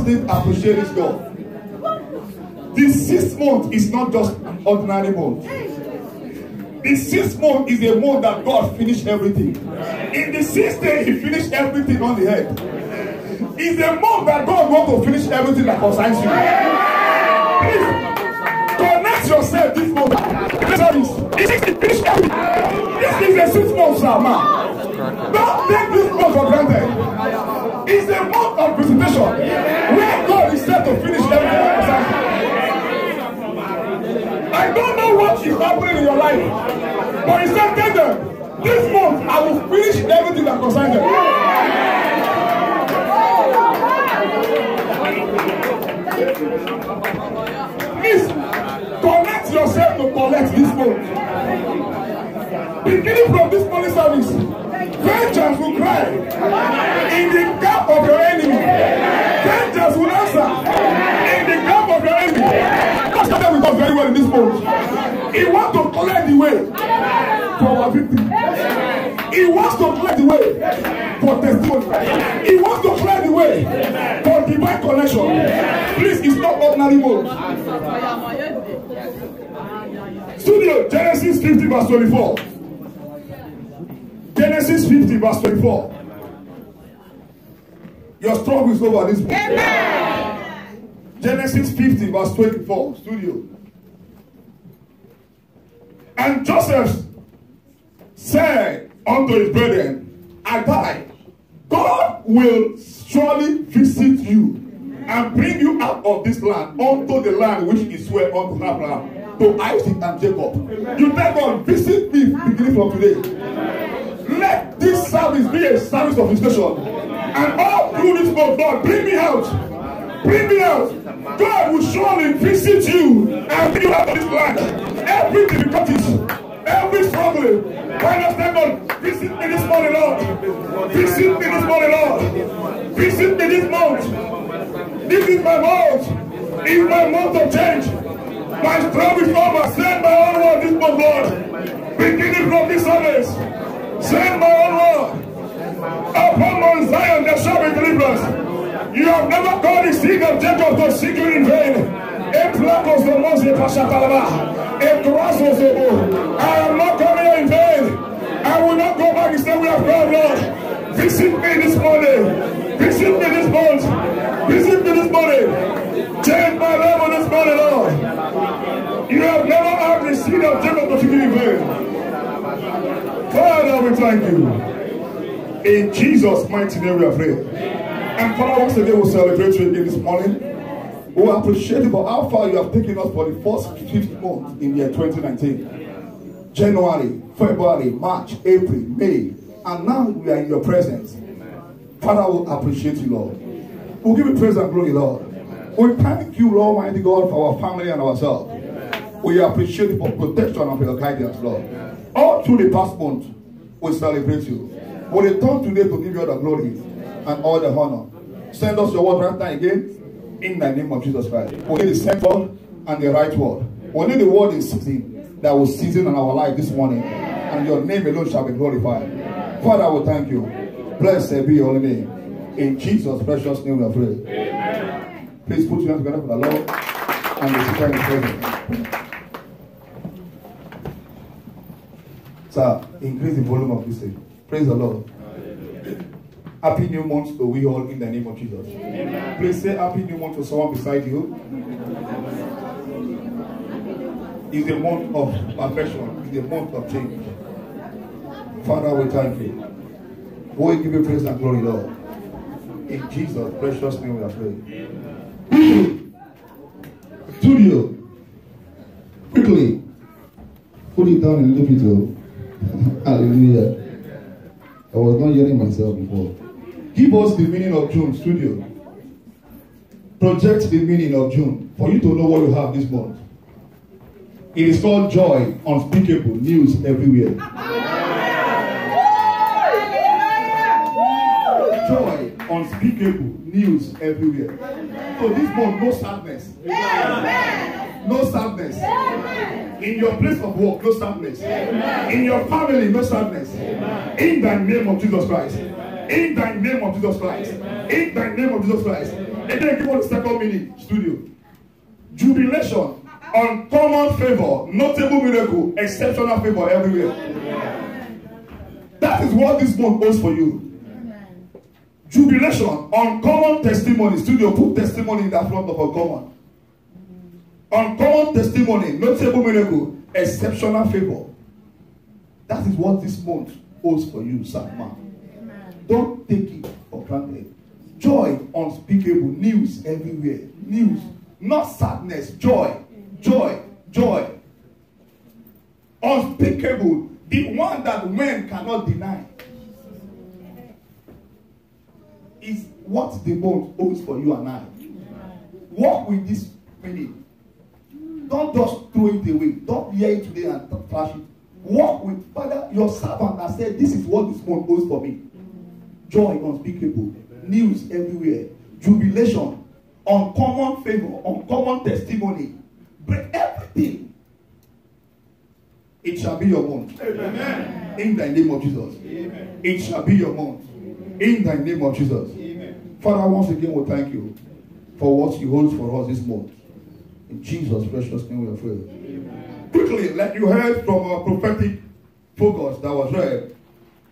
need to appreciate this God. The 6th month is not just an ordinary month. The 6th month is a month that God finished everything. In the 6th day, He finished everything on the earth. It's a month that God wants to finish everything that concerns you. Please connect yourself this month. This is finish everything. This is the 6th month, sir, man. Don't take this month for granted. It's a month of visitation where God is set to finish everything that concerns you. I don't know what is happening in your life, but He said, tell them, this month I will finish everything that concerns them. Please connect yourself to collect this month. Beginning from this morning service, vengeance will cry in the camp of your enemy. Vengeance will answer in the camp of your enemy. That's what we got very well in this month. He wants to collect the way for our victory. He wants to clear the way for testimony. He wants to clear the way for divine connection. Please, it's not ordinary mode. Studio, Genesis 50 verse 24. Genesis 50 verse 24. Your struggle is over this book. Genesis 50 verse 24. Studio. And Joseph said unto his brethren, I die. God will surely visit you and bring you out of this land unto the land which He swore unto Abraham, to Isaac and Jacob. You tell God, visit me beginning from today. Let this service be a service of visitation. And all through this month, God, bring me out. Bring me out. God will surely visit you and bring you out of this land. Every difficulty, every struggle. Understand, God, visit me this morning, Lord. Visit me this morning, Lord. Visit me this month. This is my month. It's my month of change. My struggle is over. Send my own word this month, Lord. Beginning from this service, send my own word. Upon Mount Zion there shall be deliverance. You have never called the seed of Jacob to seek you in vain. I am not coming here in vain. I will not go back and say we have God, Lord. Visit me this morning. Visit me this month. Visit me this morning. Change my level this morning, Lord. You have never had the seed of Jacob to seek you in vain. Father, we thank you. In Jesus' mighty name we are praying. And Father, once again we celebrate you again this morning. We appreciate you for how far you have taken us for the first 5th month in year 2019. January, February, March, April, May, and now we are in your presence. Father, we appreciate you, Lord. We'll give you praise and glory, Lord. We thank you, Lord, Almighty God, for our family and ourselves. We appreciate you for protection and for your guidance, Lord. All through the past month, we celebrate you. We return today to give you all the glory and all the honor. Send us your word right now again. In the name of Jesus Christ. We need the same word and the right word. We need the word in season that will season in our life this morning. And your name alone shall be glorified. Father, we thank you. Blessed be your holy name. In Jesus' precious name we are praying. Please put your hands together for the Lord and the Spirit in presence. Sir, increase the volume of this thing. Praise the Lord. Happy new month to we all in the name of Jesus. Amen. Please say happy new month to someone beside you. It's a month of perfection. It's a month of change. Father, we thank you. We give you praise and glory, Lord. In Jesus' precious name we are praying. Studio. Quickly. Put it down and leave it to. Hallelujah. I was not hearing myself before. Give us the meaning of June, studio. Project the meaning of June for you to know what you have this month. It is called joy, unspeakable, news everywhere. Joy, unspeakable, news everywhere. So this month, no sadness. No sadness. In your place of work, no sadness. In your family, no sadness. In the name of Jesus Christ. In the name of Jesus Christ. In the name of Jesus Christ. Again, give us the second meaning, studio. Jubilation, uncommon favor, notable miracle, exceptional favor everywhere. That is what this month holds for you. Jubilation, uncommon testimony. Studio, put testimony in the front of uncommon. Uncommon testimony, notable miracle, exceptional favor. That is what this month holds for you, Sakma. Don't take it for granted. Joy, unspeakable, news everywhere. News, not sadness, joy, joy, joy. Unspeakable, the one that men cannot deny. Is what the month holds for you and I. Walk with this meaning. Don't just throw it away. Don't hear it today and trash it. Walk with Father, your servant has said, this is what this month holds for me. Joy unspeakable, news everywhere, jubilation, uncommon favor, uncommon testimony. Break everything. It shall be your month. Amen. In the name of Jesus. Amen. It shall be your month. In the name of Jesus. Amen. Father, once again, we thank you for what you hold for us this month. In Jesus' precious name we are praying. Amen. Quickly, like you heard from our prophetic focus that was read,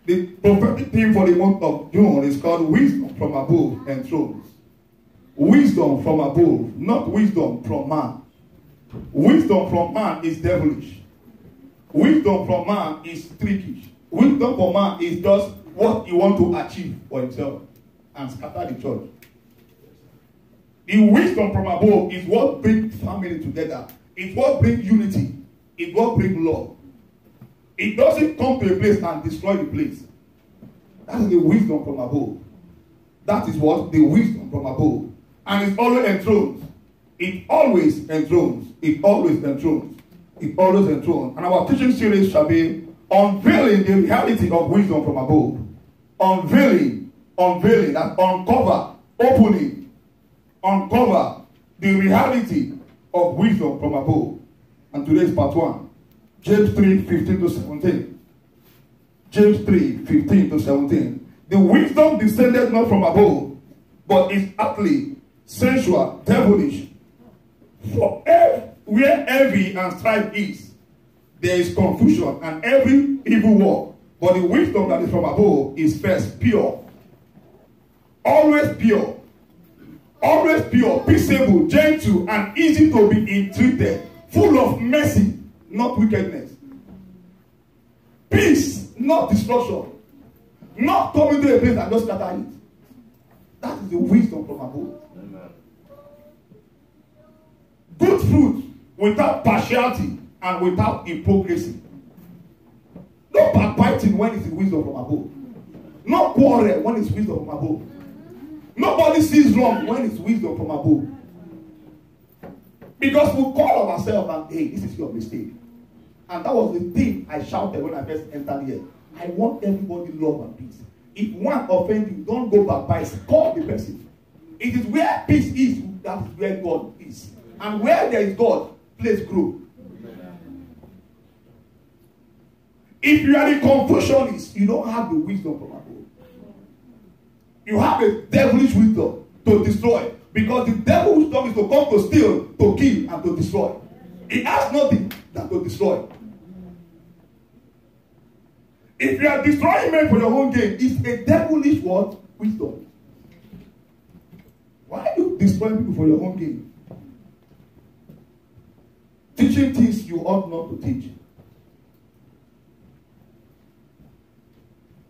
the prophetic theme for the month of June is called Wisdom from Above and Thrones. Wisdom from above, not wisdom from man. Wisdom from man is devilish. Wisdom from man is trickish. Wisdom from man is just what he wants to achieve for himself and scatter the church. The wisdom from above is what brings family together. It's what brings unity. It's what brings love. It doesn't come to a place and destroy the place. That is the wisdom from above. That is what the wisdom from above. And it's always enthroned. It always enthrones. It always enthrones. It always enthrones. And our teaching series shall be unveiling the reality of wisdom from above. Unveiling, that uncover, opening, uncover the reality of wisdom from above. And today's part 1. James 3:15 to 17. James 3:15 to 17. The wisdom descended not from above, but is earthly, sensual, devilish. For where envy and strife is, there is confusion and every evil work. But the wisdom that is from above is first pure, always pure, peaceable, gentle, and easy to be entreated, full of mercy, not wickedness. Peace, not destruction. Not coming to a place and just scatter it. That is the wisdom from above. Amen. Good fruit without partiality and without hypocrisy. No backbiting when it's wisdom from above. No quarrel when it's wisdom from above. Nobody sees wrong when it's wisdom from above. Because we call ourselves and hey, this is your mistake. And that was the thing I shouted when I first entered here. I want everybody love and peace. If one offends you, don't go backbiting. Call the person. It is where peace is, that is where God is. And where there is God, place grow. If you are a confucianist, you don't have the wisdom from above. You have a devilish wisdom to destroy. Because the devil's wisdom is to come to steal, to kill, and to destroy. It has nothing than to destroy. If you are destroying men for your own gain, it's a devilish what? Wisdom. Why are you destroying people for your own gain? Teaching things you ought not to teach.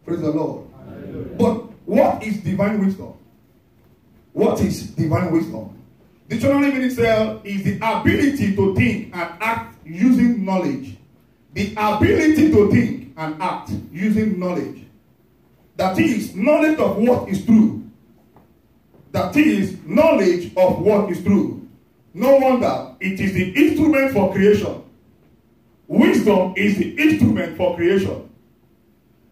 Praise the Lord. Hallelujah. But what is divine wisdom? What is divine wisdom? Dictionary meaning is the ability to think and act using knowledge. The ability to think and act using knowledge. That is, knowledge of what is true. That is, knowledge of what is true. No wonder it is the instrument for creation. Wisdom is the instrument for creation.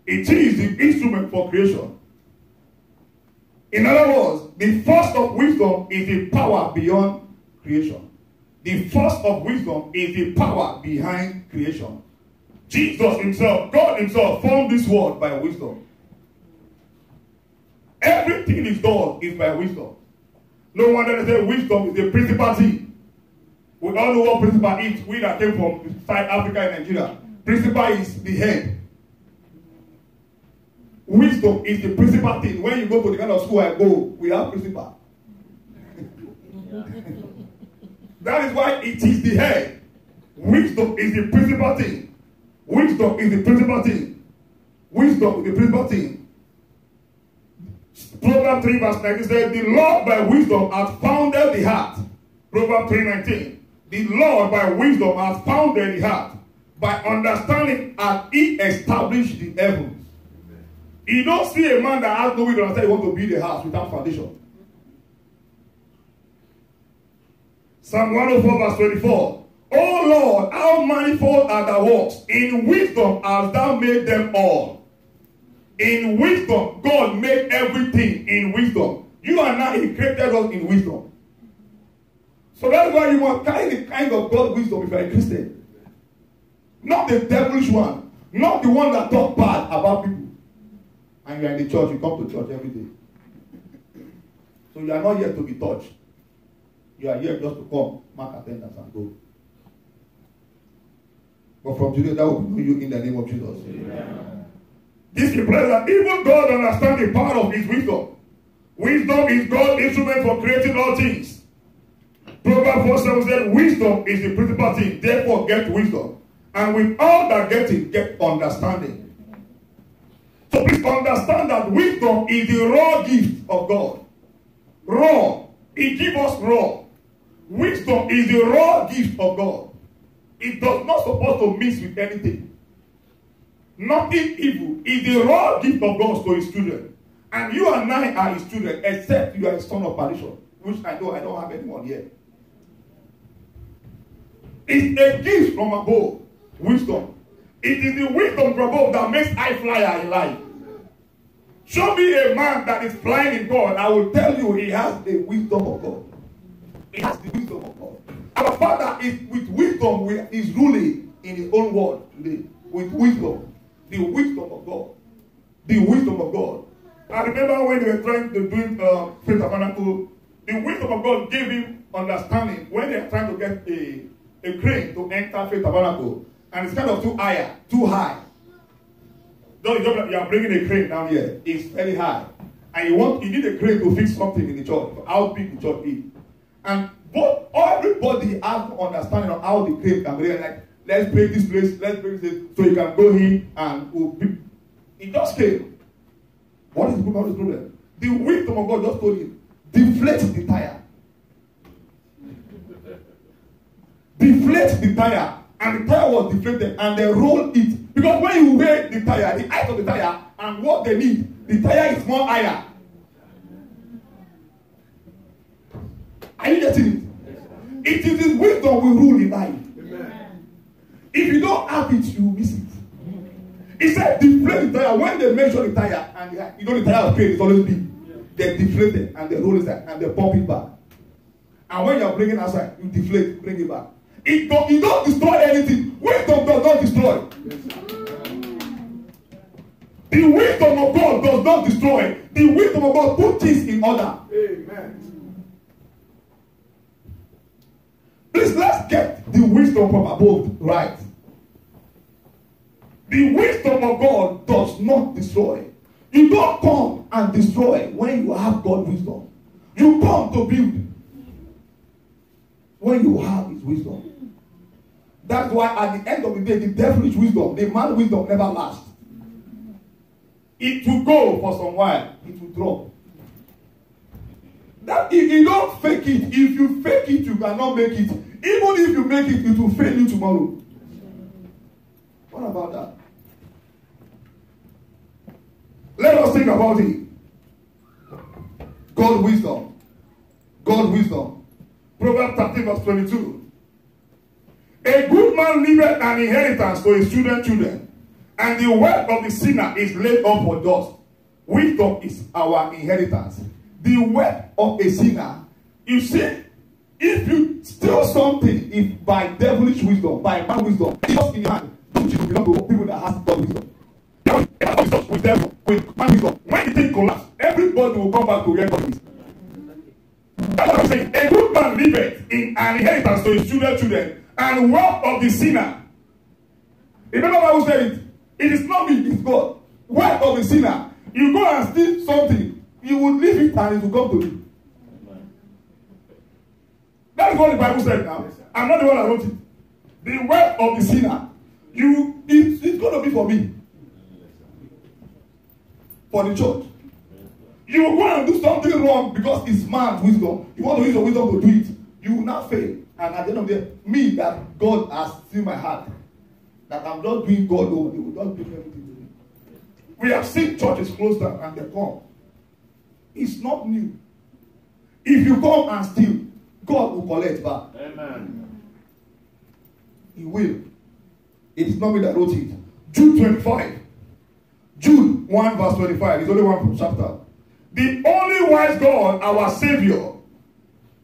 It is the instrument for creation. In other words, the first of wisdom is the power beyond creation. The first of wisdom is the power behind creation. Jesus himself, God himself, formed this world by wisdom. Everything is done is by wisdom. No wonder they say wisdom is the principal thing. We all know what principal is. We that came from South Africa and Nigeria. Principal is the head. Wisdom is the principal thing. When you go to the kind of school I go, we have principal. That is why it is the head. Wisdom is the principal thing. Wisdom is the principal thing. Wisdom is the principal thing. Proverbs 3 verse 19 says, the Lord by wisdom hath founded the heart. Proverbs 3:19. The Lord by wisdom hath founded the heart. By understanding hath he established the heavens. You don't see a man that has no wisdom and say he wants to build a house without foundation. Psalm 104 verse 24. O Lord, how manifold are thy works. In wisdom hast thou made them all. In wisdom, God made everything in wisdom. You and I, he created us in wisdom. So that's why you must carry the kind of God wisdom if you are a Christian. Not the devilish one. Not the one that talk bad about people. And you are in the church, you come to church every day. So you are not here to be touched. You are here just to come, mark attendance and go. But from today, that will be you in the name of Jesus. Amen. This implies that even God understands the power of his wisdom. Wisdom is God's instrument for creating all things. Proverbs 4:7 said, wisdom is the principal thing, therefore get wisdom. And with all that get it, get understanding. So please understand that wisdom is the raw gift of God. Raw. He gives us raw. Wisdom is the raw gift of God. It does not supposed to mix with anything. Nothing evil is the raw gift of God to his children. And you and I are his children, except you are a son of perdition, which I don't have anyone here. It's a gift from above. Wisdom. It is the wisdom from above that makes high flyer in life. Show me a man that is flying in God. I will tell you he has the wisdom of God. He has the wisdom of God. Our Father is with wisdom. Is ruling in his own world today. With wisdom. The wisdom of God. The wisdom of God. I remember when they were trying to do Faith Tabernacle, the wisdom of God gave him understanding when they are trying to get a crane to enter Faith Tabernacle. And it's kind of too high. Don't you are bringing a crane down here. It's very high. And you need a crane to fix something in the church. How big the church is. And everybody has to understanding of how the crane can be there. Like, let's break this place, let's break this so you can go in and it just came. What is the problem? The wisdom of God just told him, deflate the tire. Deflate the tire. And the tire was deflated and they rolled it. Because when you weigh the tire, the height of the tire and what they need, the tire is more higher. Are you getting it? It is his wisdom we rule in life. Amen. If you don't have it, you miss it. He said deflate the tire. When they measure the tire, and the tire of crane is always big. They deflate it and they roll it and they pump it back. And when you are bringing outside, you deflate, bring it back. It don't destroy anything. Wisdom does not destroy. The wisdom of God does not destroy. The wisdom of God puts things in order. Amen. Please, let's get the wisdom from above right. The wisdom of God does not destroy. You don't come and destroy when you have God's wisdom. You come to build when you have his wisdom. That's why at the end of the day, the devilish wisdom, the man's wisdom never lasts. It will go for some while. It will drop. That if you don't fake it, if you fake it, you cannot make it. Even if you make it, it will fail you tomorrow. What about that? Let us think about it. God wisdom. God wisdom. Proverbs 13 verse 22. A good man leaveth an inheritance to his children, and the wealth of the sinner is laid up for dust. Wisdom is our inheritance. The wealth of a sinner, you see, if you steal something, if by devilish wisdom, by man wisdom, just in your hand, don't you belong to people that have God wisdom? With them, with man wisdom. When the thing collapses, everybody will come back to where God is. That's children, and wealth of the sinner. Remember what I said it? It is not me, it's God. Wealth of the sinner. You go and steal something, you will leave it and it will come to you. That's what the Bible said now. I'm not the one that wrote it. The wealth of the sinner. It's going to be for me. For the church. You will go and do something wrong because it's man's wisdom. You want to use your wisdom to do it. You will not fail. And at the end of the day, me, that God has seen my heart, that I'm not doing God over, He will not do anything to me. We have seen churches close down and they come. It's not new. If you come and steal, God will collect back. Amen. He will. It is not me that wrote it. Jude 25. Jude 1 verse 25. It's only one from chapter. The only wise God, our Savior.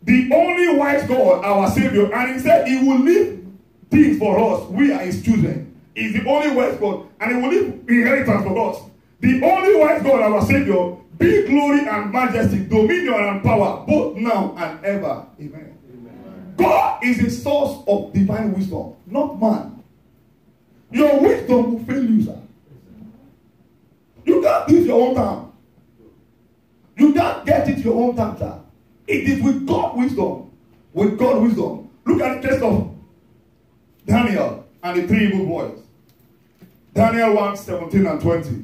The only wise God, our Savior. And He said He will leave things for us. We are His children. He's the only wise God. And He will leave inheritance for us. The only wise God, our Savior, be glory and majesty, dominion and power, both now and ever. Amen. Amen. God is the source of divine wisdom, not man. Your wisdom will fail you, sir. You can't do it your own time. You can't get it your own time, sir. It is with God's wisdom. With God's wisdom. Look at the case of Daniel and the 3 evil boys. Daniel 1, 17 and 20.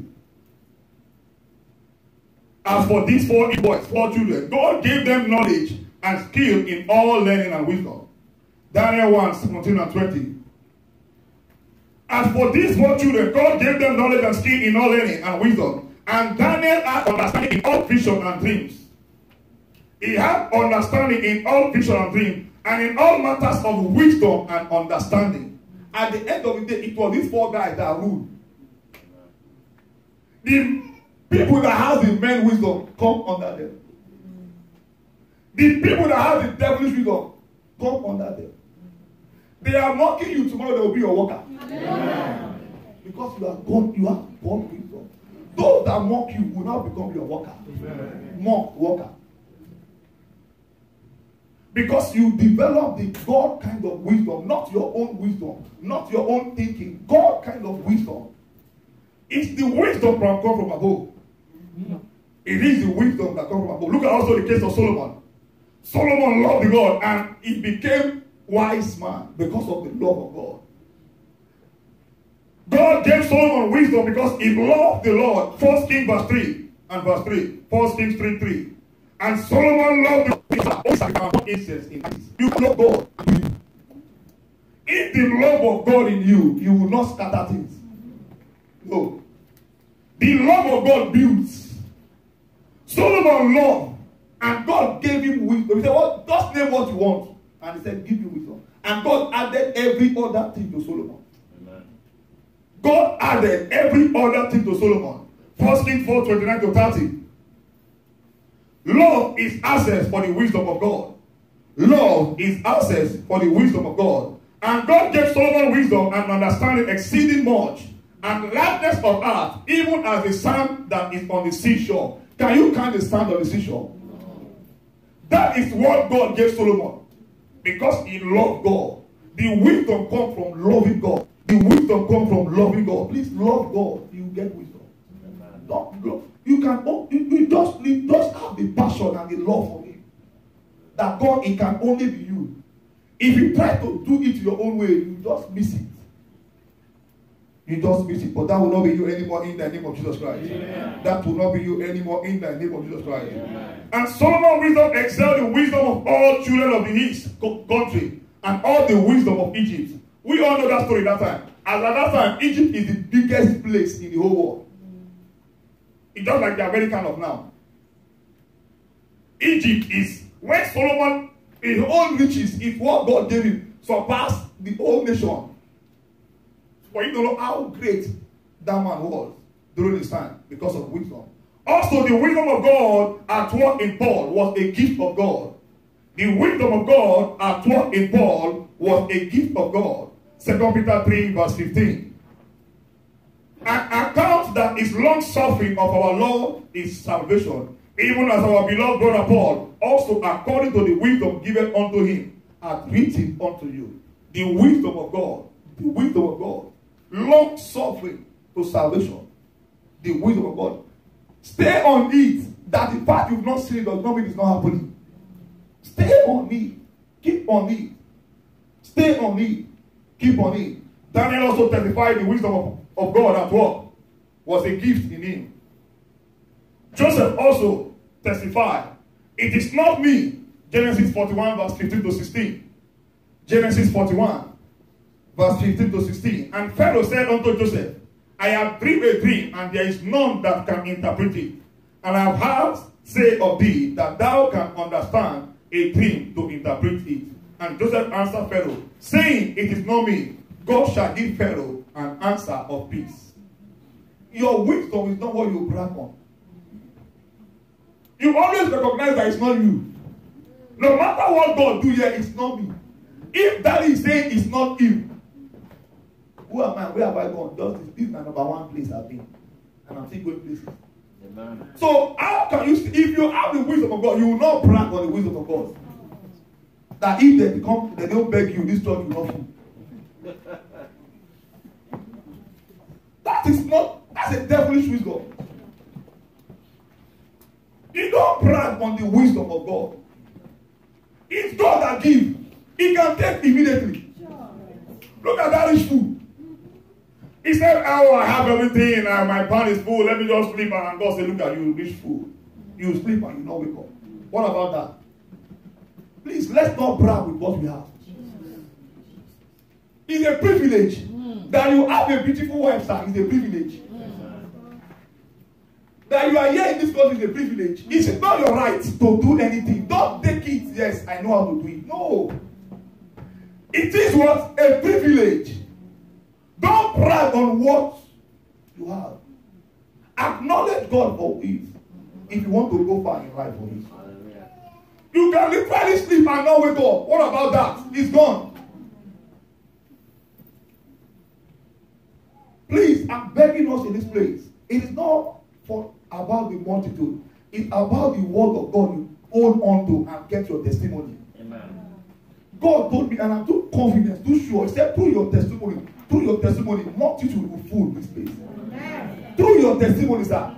As for these 4 evil boys, 4 children, God gave them knowledge and skill in all learning and wisdom. Daniel 1, 17 and 20. As for these 4 children, God gave them knowledge and skill in all learning and wisdom. And Daniel had understanding in all vision and dreams. He had understanding in all vision and dreams, and in all matters of wisdom and understanding. At the end of the day, it was these 4 guys that ruled. The people that have the men wisdom come under them. The people that have the devilish wisdom come under them. They are mocking you, tomorrow they will be your worker. Amen. Because you are God, you have God wisdom. Those that mock you will not become your worker. Amen. Mock worker. Because you develop the God kind of wisdom, not your own wisdom, not your own thinking. God kind of wisdom. It's the wisdom that comes from above. It is the wisdom that comes from above. Look at also the case of Solomon. Solomon loved the Lord and he became wise man because of the love of God. God gave Solomon wisdom because he loved the Lord. 1 Kings verse 3 and verse 3. 1 Kings 3:3. And Solomon loved the incense in peace. You love God. If the love of God in you, you will not scatter things. No. The love of God builds. Solomon loved, and God gave him wisdom. He said, "What? Just name what you want." And he said, "Give you wisdom." And God added every other thing to Solomon. Amen. God added every other thing to Solomon. 1 Kings 4:29 to 30. Love is access for the wisdom of God. Love is access for the wisdom of God. And God gave Solomon wisdom and understanding exceeding much, and lightness of heart, even as the sand that is on the seashore. Can you count the sand on the seashore? No. That is what God gave Solomon. Because he loved God. The wisdom comes from loving God. The wisdom comes from loving God. Please love God. You get wisdom. Don't love. You can. You just have the passion and the love for Him. That God, it can only be you. If you try to do it your own way, you just miss it. You just miss it. But that will not be you anymore in the name of Jesus Christ. Amen. That will not be you anymore in the name of Jesus Christ. Amen. And Solomon's wisdom excelled the wisdom of all children of the East country and all the wisdom of Egypt. We all know that story that time. And at that time, Egypt is the biggest place in the whole world. It's just like the American of now. Egypt is where Solomon, his own riches, is what God gave him, surpassed the whole nation. For you to know how great that man was during his time because of wisdom. Also, the wisdom of God at work in Paul was a gift of God. The wisdom of God at work in Paul was a gift of God. 2 Peter 3 verse 15. An account that is long suffering of our Lord is salvation, even as our beloved brother Paul, also according to the wisdom given unto him, hath written unto you. The wisdom of God. The wisdom of God. Long suffering to salvation. The wisdom of God. Stay on it. That the fact you've not seen does not mean it's not happening. Stay on it. Keep on it. Stay on it. Keep on it. Daniel also testified the wisdom of God at work was a gift in him. Joseph also testified, it is not me. Genesis 41 verse 15 to 16. Genesis 41 verse 15 to 16. And Pharaoh said unto Joseph, I have dreamed a dream, and there is none that can interpret it. And I have heard say of thee that thou canst understand a dream to interpret it. And Joseph answered Pharaoh, saying, it is not me. God shall give Pharaoh an answer of peace. Your wisdom is not what you brag on. You always recognize that it's not you. No matter what God do here, it's not me. If that is saying it's not him, who am I? Where have I gone? Just this is my number one place I've been. And I'm still going places. Amen. So how can you, if you have the wisdom of God, you will not brag on the wisdom of God. That if they don't beg you, this church will not fool. That's a devilish wisdom. You don't brag on the wisdom of God. It's God that gives. He can take immediately. Look at that rich fool. He said, oh, I have everything, and my pan is full, let me just sleep. And God said, look at you, rich fool. You sleep and you not wake up. What about that? Please, let's not brag with what we have. It's a privilege. That you have a beautiful wife, sir, is a privilege. That you are here in this country is a privilege. It's not your right to do anything. Don't take it, yes, I know how to do it. No. It is what? A privilege. Don't brag on what you have. Acknowledge God for it. If you want to go far in life for it. You can literally sleep and not wake up. What about that? It's gone. Please, I'm begging us in this place. It is not about the multitude. It's about the word of God you hold on to and get your testimony. Amen. God told me, and I'm too confident, too sure, he said, through your testimony, multitude will fill this place. Amen. Through your testimony, sir.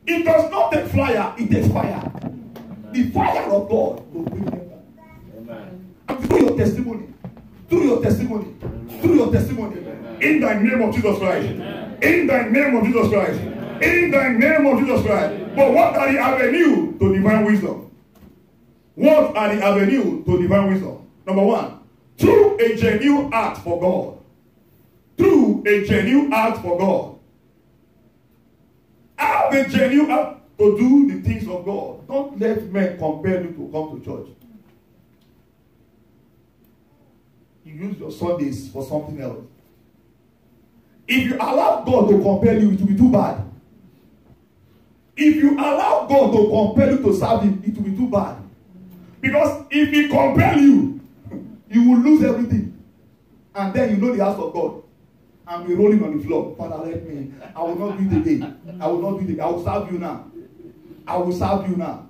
It does not take fire, it takes fire. Amen. The fire of God will bring them back. Amen. And through your testimony, through your testimony, in the name of Jesus Christ. Amen. In the name of Jesus Christ. Amen. In the name of Jesus Christ. Amen. But what are the avenue to divine wisdom? What are the avenue to divine wisdom? Number one, through a genuine act for God. Through a genuine act for God. Have a genuine act to do the things of God. Don't let men compel you to come to church. You use your Sundays for something else. If you allow God to compel you, it will be too bad. If you allow God to compel you to serve him, it will be too bad. Because if he compel you, you will lose everything. And then you know the house of God. And be rolling on the floor. Father, let me. I will not do it again. I will not do it again. I will serve you now. I will serve you now.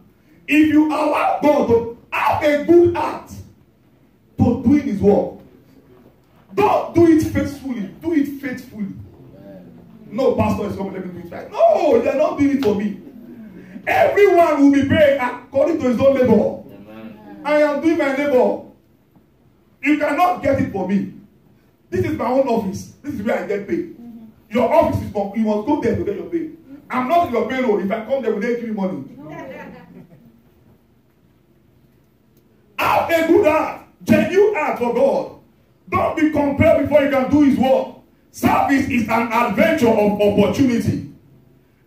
If you allow God to have a good heart to doing his work, don't do it faithfully. Do it faithfully. No, pastor is coming, let me do it right. No, they are not doing it for me. Everyone will be paid according to his own labor. I am doing my labor. You cannot get it for me. This is my own office. This is where I get paid. Your office is for, you must go there to get your pay. I'm not your payroll. If I come there, will they give me money? Have a good heart. Genuine heart for God. Don't be compelled before you can do his work. Service is an adventure of opportunity.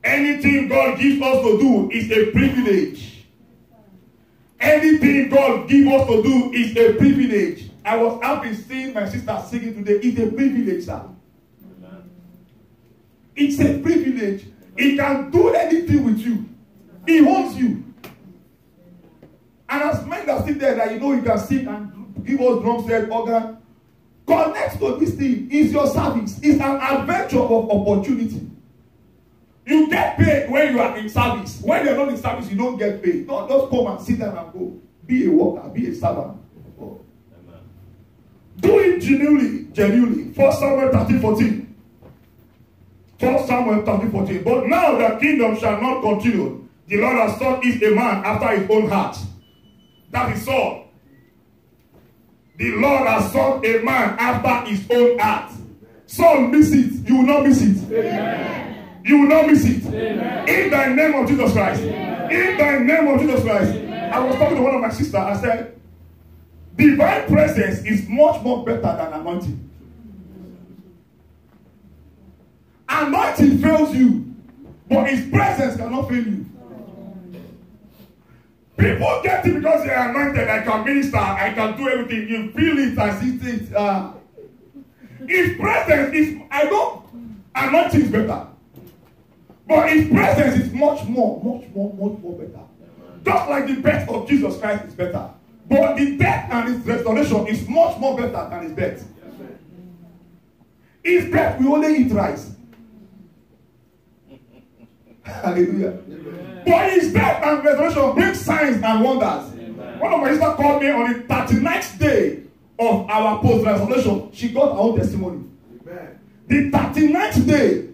Anything God gives us to do is a privilege. Anything God gives us to do is a privilege. I was happy seeing my sister singing today. It's a privilege, sir. It's a privilege. He can do anything with you. He owns you. And as men that sit there that you know you can sing and give us drum set, organ, connect to this thing. It's your service. It's an adventure of opportunity. You get paid when you are in service. When you're not in service, you don't get paid. Don't just come and sit down and go. Be a worker. Be a servant. Oh. Do it genuinely. 1 Samuel 13:14. 1 Samuel 13:14. But now the kingdom shall not continue. The Lord has sought is a man after his own heart. That is Saul. The Lord has sought a man after his own heart. Saul miss it. You will not miss it. Amen. You will not miss it. Amen. In the name of Jesus Christ. Amen. In the name of Jesus Christ. Amen. I was talking to one of my sisters. I said, divine presence is much more better than anointing. Anointing fails you, but his presence cannot fail you. People get it because they are anointed. I can minister, I can do everything. You feel it as it is. His presence is, anointing is better. But his presence is much more better. Just like the birth of Jesus Christ is better. But the death and his restoration is much more better than his death. His death, we only eat rice. Hallelujah. Amen. But his death and resurrection brings signs and wonders. Amen. One of my sisters called me on the 39th day of our post-resurrection. She got her own testimony. Amen. The 39th day.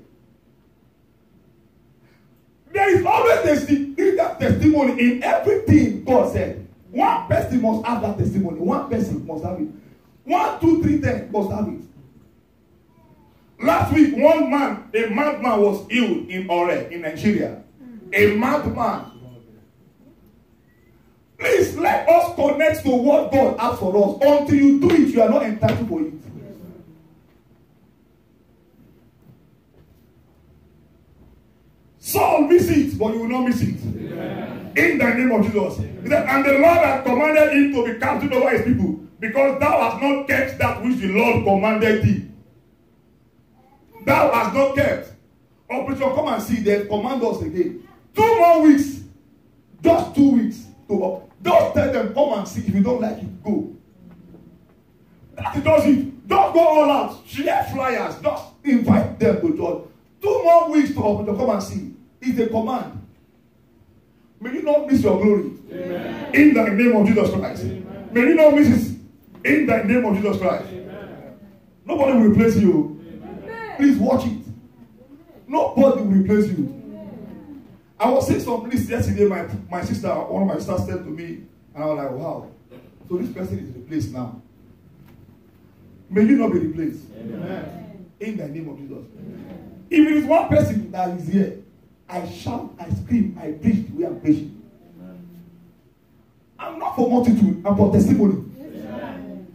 There is always that testimony in everything God said. One person must have that testimony. One person must have it. 1, 2, 3, 10 must have it. Last week, a madman was healed in Ore, in Nigeria. A madman. Please let us connect to what God has for us. Until you do it, you are not entitled for it. Saul miss it, but you will not miss it. Amen. In the name of Jesus. He said, and the Lord had commanded him to be captain over his people, because thou hast not kept that which the Lord commanded thee. Thou hast not kept. Operation, come and see. They command us again. 2 more weeks. Just 2 weeks. Just tell them, come and see. If you don't like it, go. That does it. Don't go all out. Share flyers. Just invite them to church. 2 more weeks to come and see. It's a command. May you not miss your glory. Amen. In the name of Jesus Christ. Amen. May you not miss it. In the name of Jesus Christ. Amen. Nobody will replace you. Please watch it. Nobody will replace you. I was saying some list yesterday. My sister, one of my sisters said to me, and I was like, wow. So this person is replaced now. May you not be replaced. Amen. In the name of Jesus. Amen. If it is one person that is here, I shout, I scream, I preach the way I'm preaching. I'm not for multitude, I'm for testimony. Amen.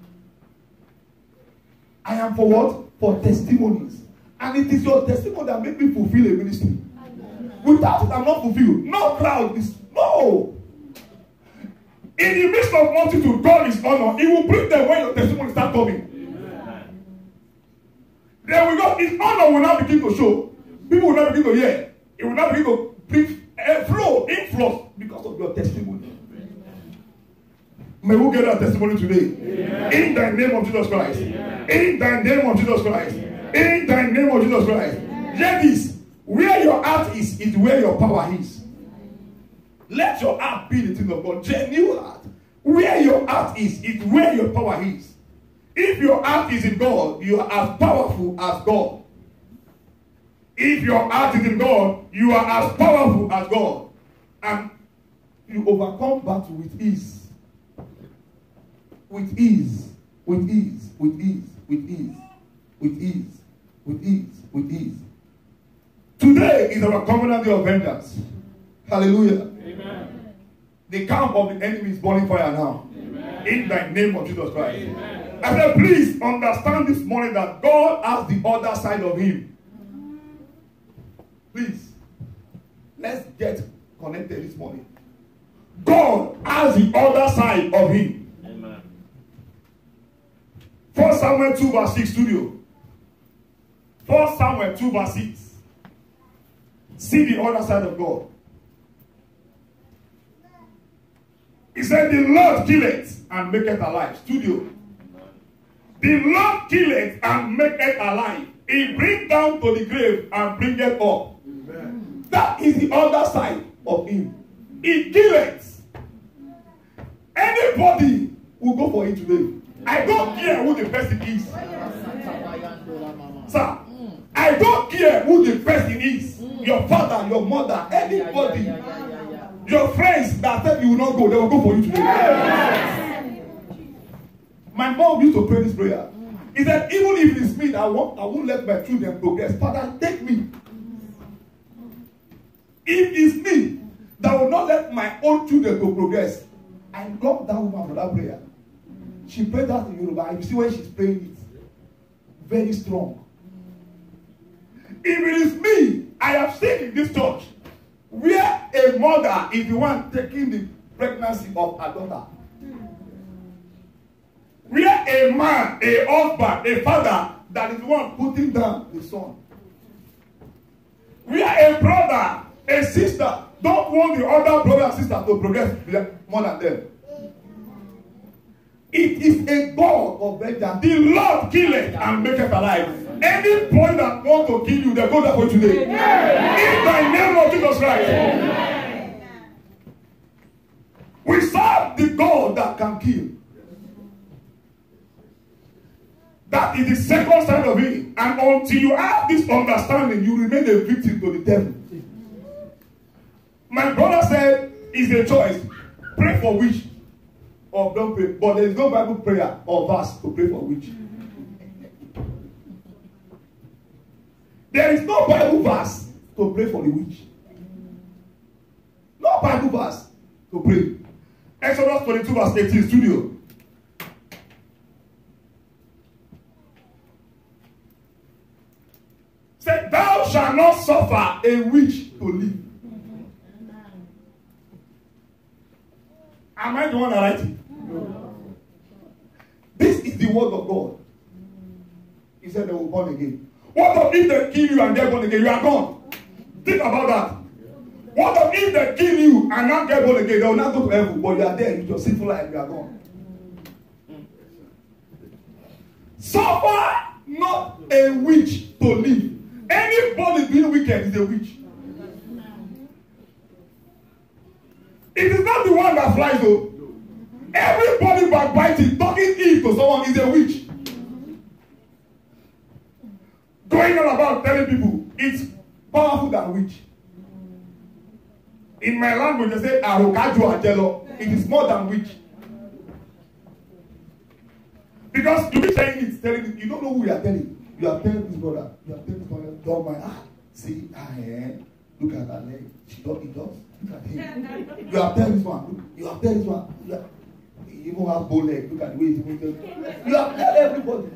I am for what? For testimonies. And it is your testimony that makes me fulfill a ministry. Without it, I'm not fulfilled. No crowd is, no. In the midst of multitude, God is honored. He will bring them when your testimony starts coming. Amen. Then we go, his honor will now begin to show. People will not begin to hear. It will not begin to bring a flow, influx, because of your testimony. May we get that testimony today. Amen. In the name of Jesus Christ. Amen. In the name of Jesus Christ. Amen. In the name of Jesus Christ. Hear this. Where your heart is where your power is. Let your heart be the thing of God. Genuine heart. Where your heart is where your power is. If your heart is in God, you are as powerful as God. If your heart is in God, you are as powerful as God. And you overcome battle with ease. With ease. With ease. With ease. With ease. With ease. With ease. With ease. Today is our covenant day of vengeance. Hallelujah. Amen. The camp of the enemy is burning fire now. Amen. In the name of Jesus Christ. Amen. I said, please understand this morning that God has the other side of him. Please, let's get connected this morning. God has the other side of him. Amen. 1 Samuel 2 verse 6 studio. 1 Samuel 2 verse 6. See the other side of God. He said, the Lord killeth and maketh alive. Studio. The Lord killeth and maketh alive. He bring down to the grave and bringeth up. Amen. That is the other side of him. He killeth. Anybody will go for it today. I don't care who the person is. Sir, I don't care who the person is. Your father, your mother, anybody. Your friends that said you will not go, they will go for you today. My mom used to pray this prayer. He said, even if it is me that I won't let my children progress. Father, take me. If it's me that will not let my own children to progress. I love that woman for that prayer. She prayed that in Yoruba. And you see when she's praying it. Very strong. If it is me, I have seen in this church where a mother is the one taking the pregnancy of her daughter. Where a man, a husband, a father that is the one putting down the son. Where a brother, a sister don't want the other brother and sister to progress more than them. It is a God of vengeance. The Lord killeth and maketh alive. Any boy that wants to kill you, they go there for you today. In the name of Jesus Christ. Amen. We serve the God that can kill. That is the second side of it. And until you have this understanding, you remain a victim to the devil. My brother said, it's a choice. Pray for witch or don't pray. But there is no Bible prayer or verse to pray for witch. There is no Bible verse to pray for the witch. No Bible verse to pray. Exodus 22 verse 18, studio. Say, thou shalt not suffer a witch to live. Am I the one that writes it? No. This is the word of God. He said they will born again. What if they kill you and they're born again? You are gone. Think about that. What if they kill you and not get born again? They will not go to heaven, but you are there with your sinful life. You are gone. Suffer not a witch to live. Anybody being wicked is a witch. It is not the one that flies though. Everybody backbiting, talking ill to someone is a witch. Going on about telling people it's powerful than witch. In my language they say arokaju ajelo. It is more than witch. Because you be saying it, telling it, you don't know who you are telling. You are telling this brother, you are telling this brother, don't mind. See, look at that leg. She does, it does. Look at him. You are telling this one. You are telling this one. He even has bow leg. Look at the way he's even telling. You are telling everybody.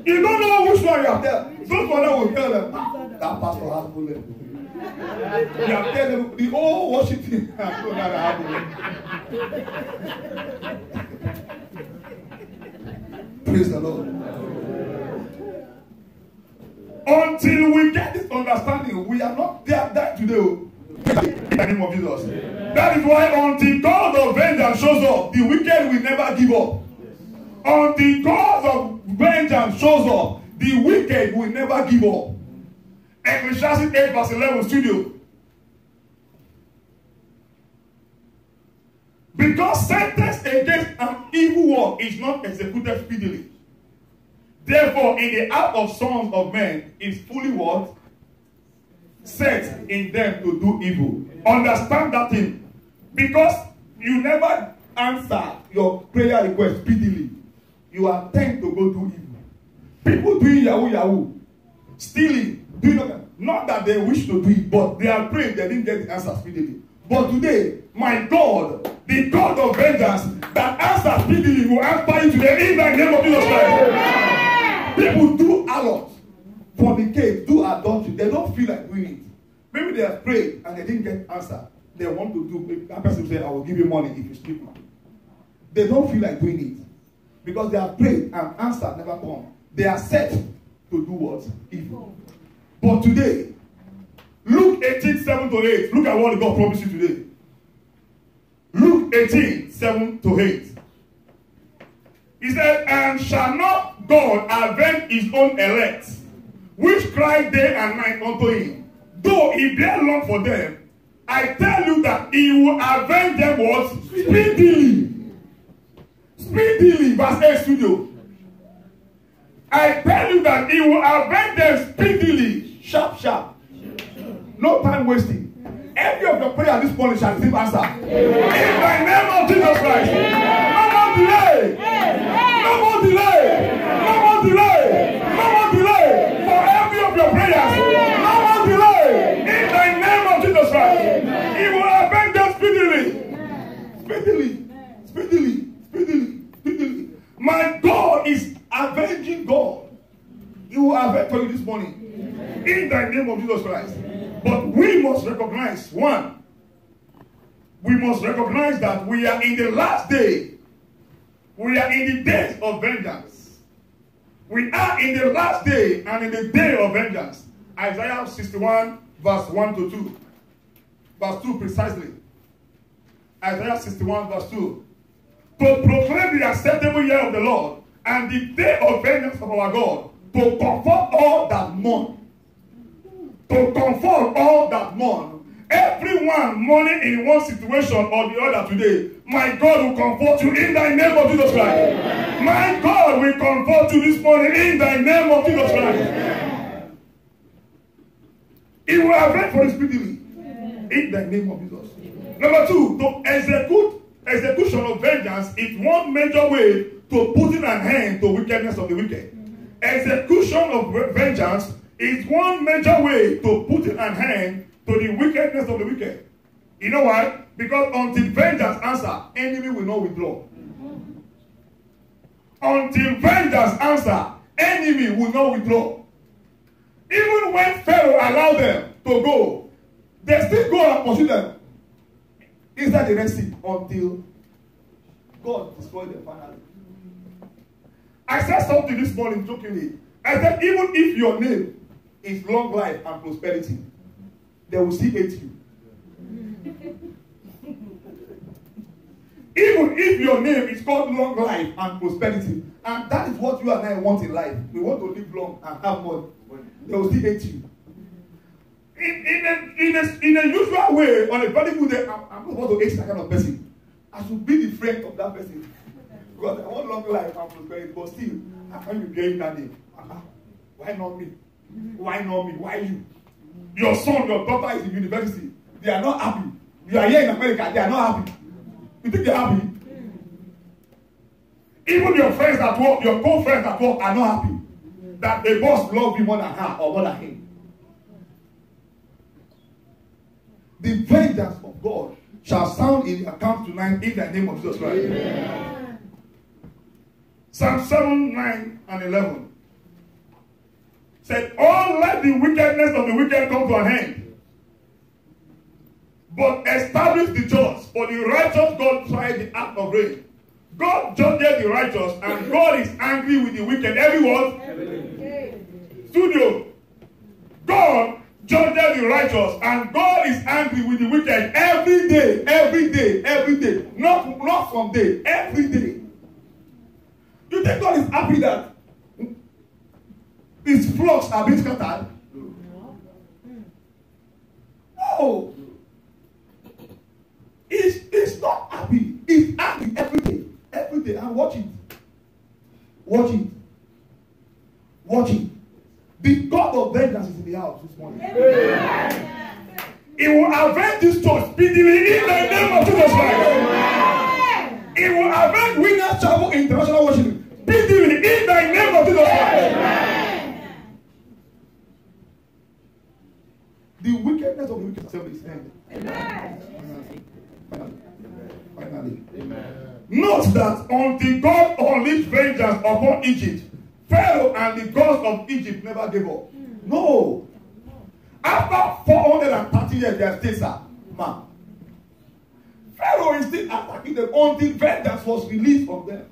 You don't know which one you are telling. Those one will tell them, that pastor has bow leg. You are telling them, the whole worship team has bow leg. Praise the Lord. Until we get this understanding, we are not there today. In the name of Jesus. That is why until God of vengeance shows up, the wicked will never give up. Until God of vengeance shows up, the wicked will never give up. Ecclesiastes 8 verse 11, studio. Because sentence against an evil work is not executed speedily. Therefore, in the heart of sons of men is fully what? Set in them to do evil. Understand that thing. Because you never answer your prayer request speedily. You are tend to go do evil. People doing yahoo, stealing, doing not that they wish to do it, but they are praying they didn't get the answer speedily. But today, my God, the God of vengeance that answers speedily will answer you today in the name of Jesus Christ. People do a lot. Fornicate, do adultery. They don't feel like doing it. Maybe they have prayed and they didn't get answer. They want to do. That person will say, I will give you money if you sleep now. They don't feel like doing it. Because they have prayed and answer never come. They are set to do what? Evil. But today, Luke 18, 7 to 8. Look at what God promised you today. Luke 18, 7 to 8. He said, and shall not God avenge his own elect, which cry day and night unto him? Though he bear long for them, I tell you that he will avenge them what? Speedily. speedily, verse 8 studio. I tell you that he will avenge them speedily, sharp, sharp. No time wasting. Every of your prayer this morning shall receive answer. In the name of Jesus Christ. No more delay. No more delay. No more delay. No more delay. For every of your prayers. No more delay. In the name of Jesus Christ. He will avenge them speedily. Speedily. Speedily. Speedily. Speedily. My God is avenging God. He will avenge for you this morning. In the name of Jesus Christ. But we must recognize, one, we must recognize that we are in the last day. We are in the days of vengeance. We are in the last day and in the day of vengeance. Isaiah 61 verse 1 to 2. Verse 2 precisely. Isaiah 61 verse 2. To proclaim the acceptable year of the Lord and the day of vengeance of our God, to comfort all that mourn. To comfort all that mourn. Everyone mourning in one situation or the other today, my God will comfort you in the name of Jesus Christ. My God will comfort you this morning in the name of Jesus Christ. He will avenge for you speedily in the name of Jesus. Number two, to execution of vengeance is one major way to putting an end to wickedness of the wicked. Execution of vengeance is one major way to putting an end to the wickedness of the wicked. You know why? Because until vengeance answer, enemy will not withdraw. Until vengeance answer, enemy will not withdraw. Even when Pharaoh allowed them to go, they still go and pursue them inside the Red Sea until God destroyed them finally. I said something this morning jokingly. I said, even if your name is long life and prosperity, they will still hate you. Even if your name is called long life and prosperity, and that is what you and I want in life, we want to live long and have money, they will still hate you. In a usual way, on a very good day, I'm not going to hate that kind of person. I should be the friend of that person. Because I want long life and prosperity, but still, I can't be bearing that name. Why not me? Why not me? Why you? Your son, your daughter is in university. They are not happy. You are here in America. They are not happy. You think they are happy? Even your friends at work, your co-friends at work are not happy that the boss loves you more than her or more than him. The vengeance of God shall sound in your camp tonight in the name of Jesus Christ. Amen. Psalm 7, 9, and 11. Said, "Oh, let the wickedness of the wicked come to an end, but establish the just, for the righteous God tried the act of rain." God judges the righteous, and God is angry with the wicked. Everyone, studio, God judges the righteous, and God is angry with the wicked every day, every day, every day. Not from day, every day. You think God is happy that his flocks are being scattered? No. He's not happy. He's angry every day. Every day. And watch it. Watch it. Watch it. The God of vengeance is in the house this morning. Amen. He will avenge this church speedily in the name of Jesus Christ. He will avenge Winners Chapel International Worship speedily in the name of Jesus Christ. Amen. The wickedness of the wicked assembly is ended. Finally. Amen. Note that until God unleashed vengeance upon Egypt, Pharaoh and the gods of Egypt never gave up. No. After 430 years, they are still man. Pharaoh is still attacking them until vengeance was released from them.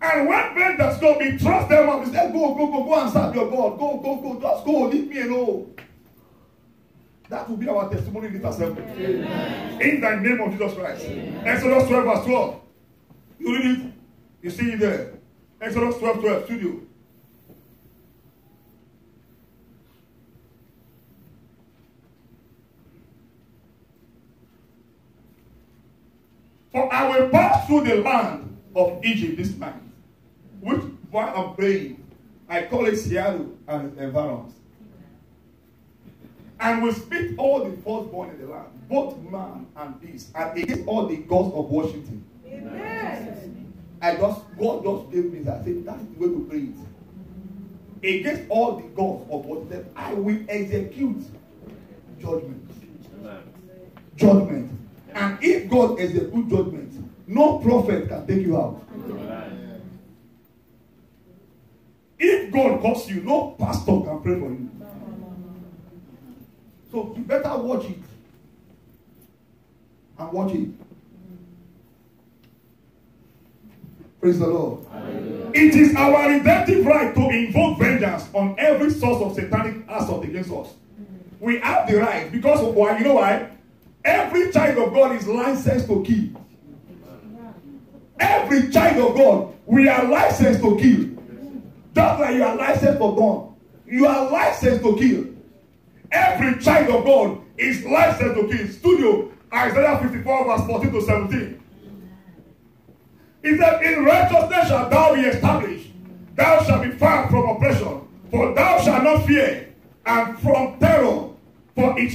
And when vengeance comes, he trusts them up. He said, go and serve your God. Go, just go, leave me alone. That will be our testimony in this assembly. Amen. In the name of Jesus Christ. Amen. Exodus 12 verse 12. You read it. You see it there. Exodus 12, studio. For I will pass through the land of Egypt this night, which while I'm praying, I call it Seattle and its environs. And will split all the firstborn in the land, both man and beast, and against all the gods of Washington. Amen. God just gave me that. I said, that's the way to pray it. Against all the gods of Washington, I will execute judgment. Judgment. And if God executes judgment, no prophet can take you out. If God calls you, no pastor can pray for you. So you better watch it. And watch it. Praise the Lord. Hallelujah. It is our redemptive right to invoke vengeance on every source of satanic assault against us. We have the right because of why? You know why? Every child of God is licensed to kill. Every child of God, we are licensed to kill. Just like you are licensed for gun, you are licensed to kill. Every child of God is licensed to kill. Studio, Isaiah 54 verse 14 to 17. It said, in righteousness shalt thou be established. Thou shalt be far from oppression. For thou shalt not fear, and from terror. For it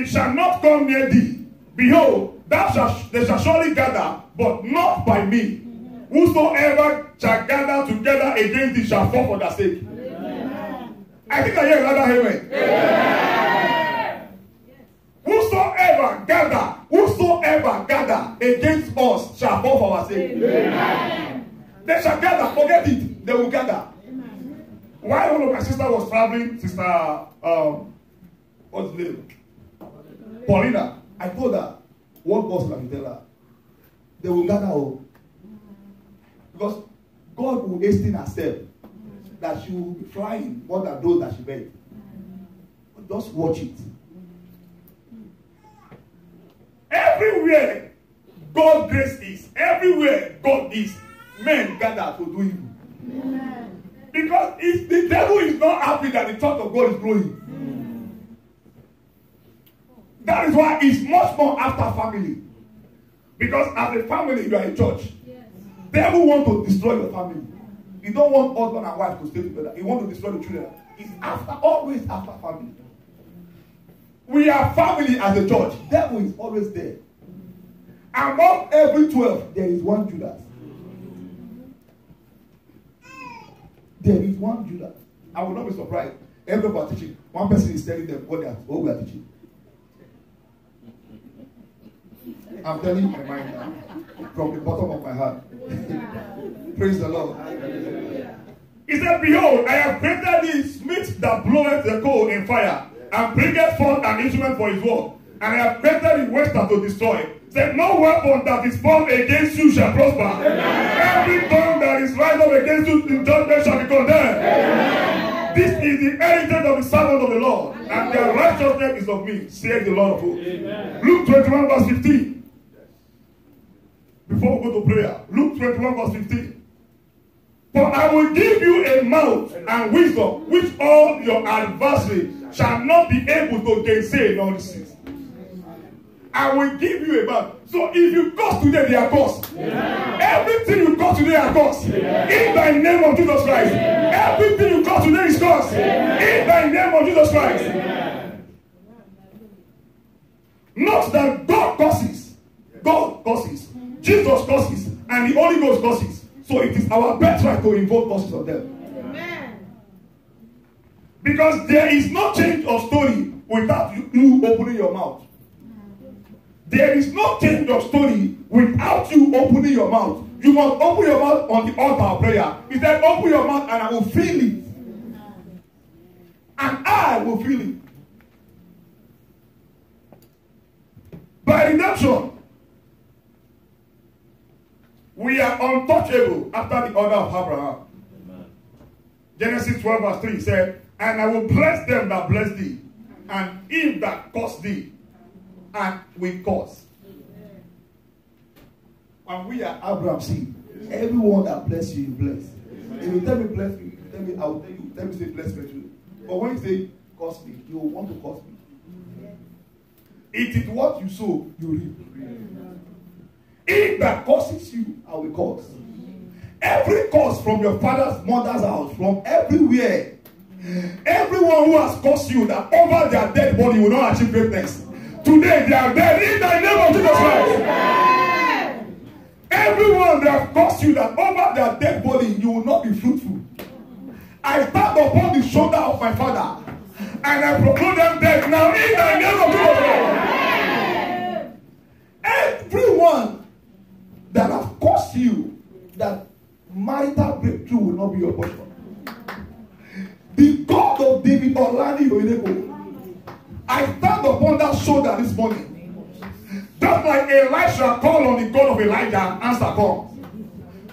shall not come near thee. Behold, they shall surely gather, but not by me. Whosoever shall gather together against thee shall fall for their sake. Amen. I think I hear another amen. Amen. Whosoever gather against us shall fall for our sake. Amen. They shall gather, forget it, they will gather. Amen. While one of my sisters was traveling, what's the name? Paulina, I told her, what was I tell her? They will gather home. Because God will hasten herself that she will be flying more than those that she made. But just watch it. Everywhere God's grace is, everywhere God is, men gather to do evil. Amen. Because if the devil is not happy that the church of God is growing. That is why it's much more after family. Because as a family, you are a church. Devil want to destroy your family. You don't want husband and wife to stay together. You want to destroy the children. It's after, always after family. We are family as a church. Devil is always there. Among every 12, there is one Judas. There is one Judas. I will not be surprised. Everybody teaching. One person is telling them what we are teaching. I'm telling you my mind now. From the bottom of my heart. Praise the Lord. He said, behold, I have created thee smith that bloweth the coal in fire, and bringeth forth an instrument for his work. And I have created the waster to destroy. Said, no weapon that is formed against you shall prosper. Amen. Every tongue that is rising up against you in judgment shall be condemned. Amen. This is the heritage of the servant of the Lord, and their righteousness is of me, saith the Lord of hosts. Luke 21 verse 15. Before we go to prayer, Luke 21 verse 15. For I will give you a mouth and wisdom, which all your adversaries shall not be able to gainsay nor resist. I will give you a mouth. So if you curse today, they are cursed. Yeah. Everything you curse today are cursed. Yeah. In the name of Jesus Christ. Yeah. Everything you curse today is cursed. Yeah. In the name of Jesus Christ. Yeah. Not that God curses. God curses. Jesus curses. And the Holy Ghost curses. So it is our birthright to invoke curses on them. Amen. Because there is no change of story without you opening your mouth. There is no change of story without you opening your mouth. You must open your mouth on the altar of prayer. He said, open your mouth and I will feel it. And I will feel it. By redemption, we are untouchable after the order of Abraham. Amen. Genesis 12 verse 3 said, and I will bless them that bless thee, and him that curse thee, and we curse. And we are Abraham's seed. Everyone that bless you, bless. If you tell me bless me, you tell me, I will tell you, tell me say bless me. But when you say curse me, you will want to curse me. It is what you sow, you reap. He that curses you, I will curse. Every curse from your father's, mother's house, from everywhere, everyone who has cursed you that over their dead body will not achieve greatness. Today they are dead in the name of Jesus Christ. Everyone that have cursed you that over their dead body you will not be fruitful. I stand upon the shoulder of my father and I proclaim them dead now in the name of Jesus Christ. Everyone that have cursed you that marital breakthrough will not be your portion. The God of David Olani Oyedepo, I stand upon that shoulder this morning. Just like Elisha called on the God of Elijah and answer comes.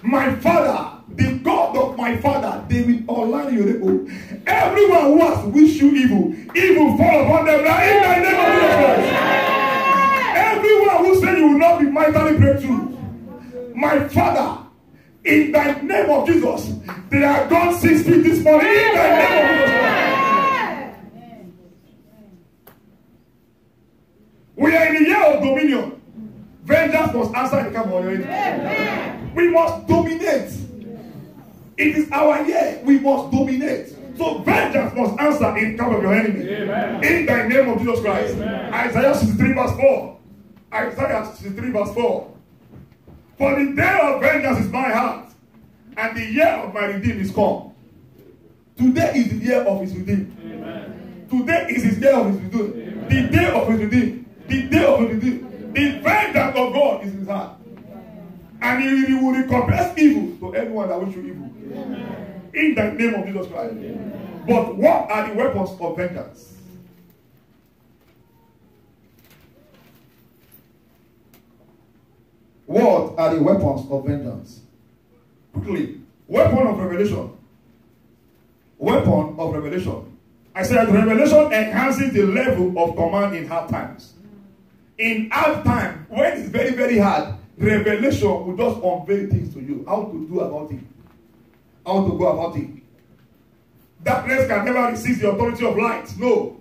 My father, the God of my father, David Olani Oyedepo, everyone who has wished you evil, evil fall upon them now in the name of Jesus Christ. Everyone who said you will not be maritally breakthrough, my father, in the name of Jesus, they are gone 6 feet this morning. In the name of Jesus Christ. We are in the year of dominion. Vengeance must answer in the camp of your enemy. We must dominate. It is our year. We must dominate. So vengeance must answer in the camp of your enemy. Amen. In the name of Jesus Christ. Amen. Isaiah 63 verse 4. Isaiah 63 verse 4. For the day of vengeance is my heart, and the year of my redeem is come. Today is the year of his redeem. Amen. Today is his year of his redeem. Amen. The day of his redeem. The day of his redeem. The vengeance of God is in his heart. And he will recompense evil to anyone that wishes you evil. Amen. In the name of Jesus Christ. Amen. But what are the weapons of vengeance? What are the weapons of vengeance? Quickly. Weapon of revelation. Weapon of revelation. I said revelation enhances the level of command in hard times. In hard time, when it's very, very hard, revelation will just unveil things to you. How to do about it. How to go about it. Darkness can never resist the authority of light. No.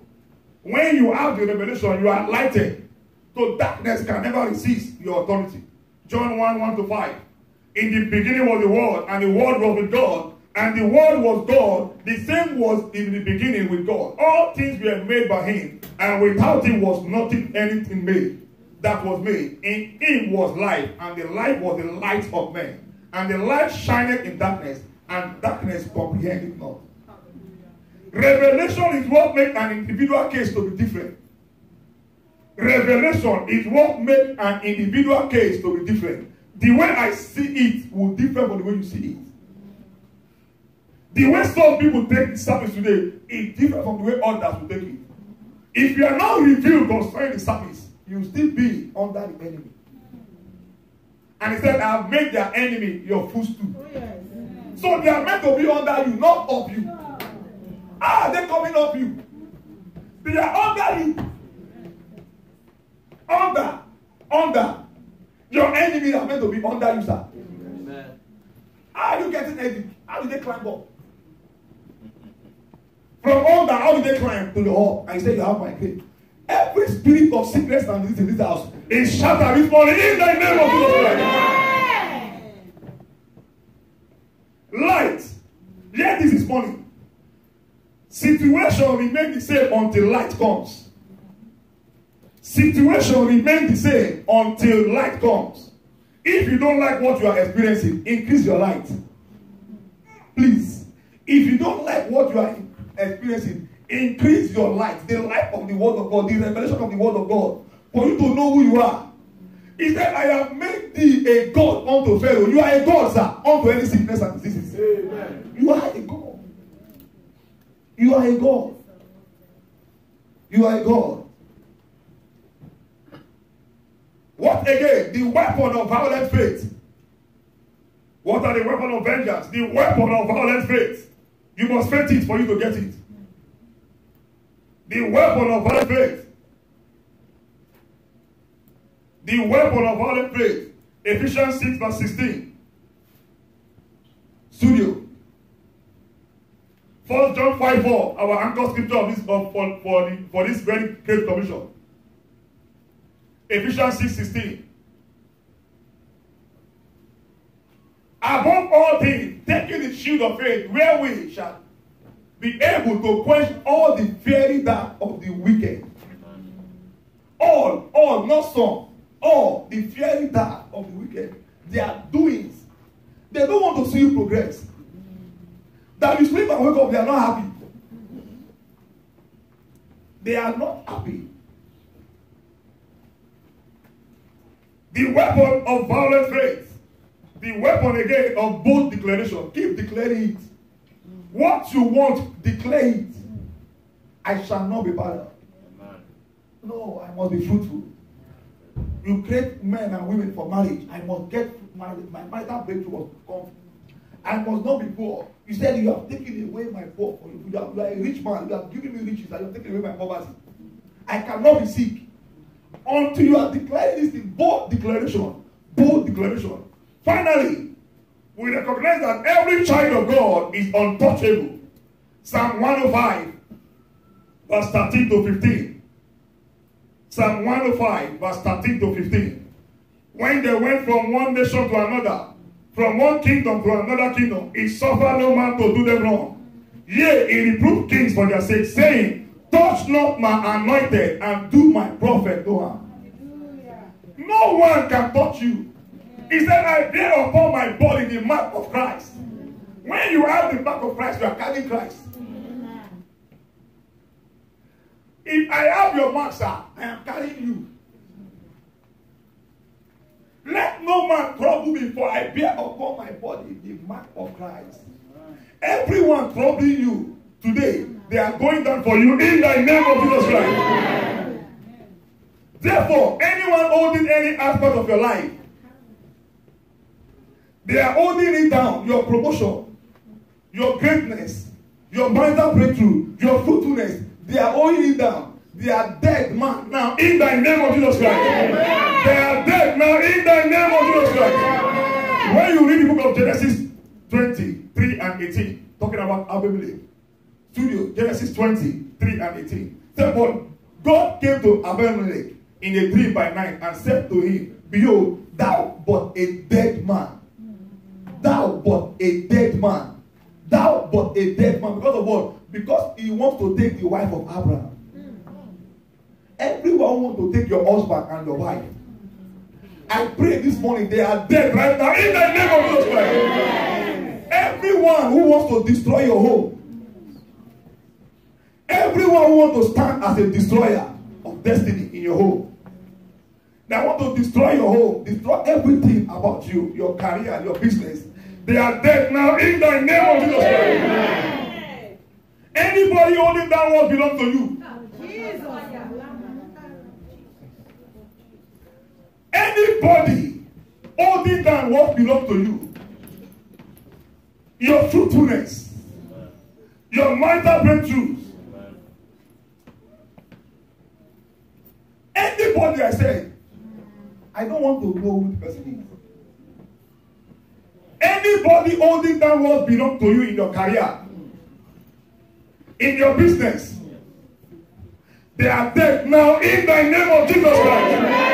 When you have the revelation, you are lighted. So darkness can never resist your authority. John 1:1-5. In the beginning was the Word, and the Word was with God, and the Word was God. The same was in the beginning with God. All things were made by him, and without him was nothing anything made that was made. In him was life, and the life was the light of men. And the light shineth in darkness, and darkness comprehended not. Revelation is what makes an individual case to be different. Revelation is what makes an individual case to be different. The way I see it will differ from the way you see it. The way some people take the service today is different from the way others will take it. If you are not revealed concerning the service, you will still be under the enemy. And he said, I have made their enemy your footstool. Oh, yes. So they are meant to be under you, not of you. They're coming up you. They are under you. Under. Your enemy are meant to be under you, sir. Amen. How are you getting enemy? How do they climb up? From under, how do they climb to the hall? And you say you have my grave. Every spirit of sickness and disease in this house is shattered this morning in the name of Jesus Christ. Light. Hear this morning. Situation remains the same until light comes. Situation remains the same until light comes. If you don't like what you are experiencing, increase your light. Please. If you don't like what you are experiencing, increase your light. The light of the word of God, the revelation of the word of God, for you to know who you are. He said, I have made thee a God unto Pharaoh. You are a God, sir, unto any sickness and diseases. Amen. You are a God. You are a God. You are a God. What again? The weapon of violent faith. What are the weapons of vengeance? The weapon of violent faith. You must faith it for you to get it. The weapon of violent faith. The weapon of violent faith. Ephesians 6:16. Studio. 1 John 5:4. Our anchor scripture of this for this very great commission. Ephesians 6:16. Above all things, taking the shield of faith, where we shall be able to quench all the fiery dart of the wicked. All, not some. All the fiery dart of the wicked. Their doings. They don't want to see you progress. That you sleep and wake up, they are not happy. They are not happy. The weapon of violent faith. The weapon again of bold declaration. Keep declaring it. What you want, declare it. I shall not be barren. No, I must be fruitful. You create men and women for marriage. I must get married. My marital breakthrough must come. I must not be poor. You said you have taken away my poor. You are a rich man. You have given me riches. And you have taken away my poverty. I cannot be sick. Until you are declaring this in bold declaration. Bold declaration. Finally, we recognize that every child of God is untouchable. Psalm 105, verse 13 to 15. Psalm 105, verse 13 to 15. When they went from one nation to another, from one kingdom to another kingdom, it suffered no man to do them wrong. Yea, he reproved kings for their sake, saying, touch not my anointed, and do my prophet no harm. No one can touch you. He said, I bear upon my body the mark of Christ. When you have the mark of Christ, you are carrying Christ. If I have your mark, sir, I am carrying you. Let no man trouble me, for I bear upon my body the mark of Christ. Everyone troubling you today, they are going down for you in the name of Jesus Christ. Therefore, anyone holding any aspect of your life, they are holding it down. Your promotion, your greatness, your marital breakthrough, your fruitfulness, they are holding it down. They are dead man now in the name of Jesus Christ. They are dead now in the name of Jesus Christ. When you read the book of Genesis 23 and 18, talking about Abimelech, studio, Genesis 23 and 18. Therefore, God came to Abimelech in a dream by night and said to him, behold, thou but a dead man. Thou but a dead man. Thou but a dead man. Because of what? Because he wants to take the wife of Abraham. Everyone wants to take your husband and your wife. I pray this morning they are dead right now in the name of Jesus Christ. Everyone who wants to destroy your home. Everyone who wants to stand as a destroyer of destiny in your home. They want to destroy your home, destroy everything about you, your career, your business. They are dead now in the name of Jesus Christ. Anybody holding down what belongs to you. Anybody holding down what belongs to you. Your fruitfulness. Your marital breakthroughs. Anybody, I said, I don't want to know who the person is. Anybody holding down what belongs to you in your career, in your business, they are dead now in the name of Jesus Christ. Amen.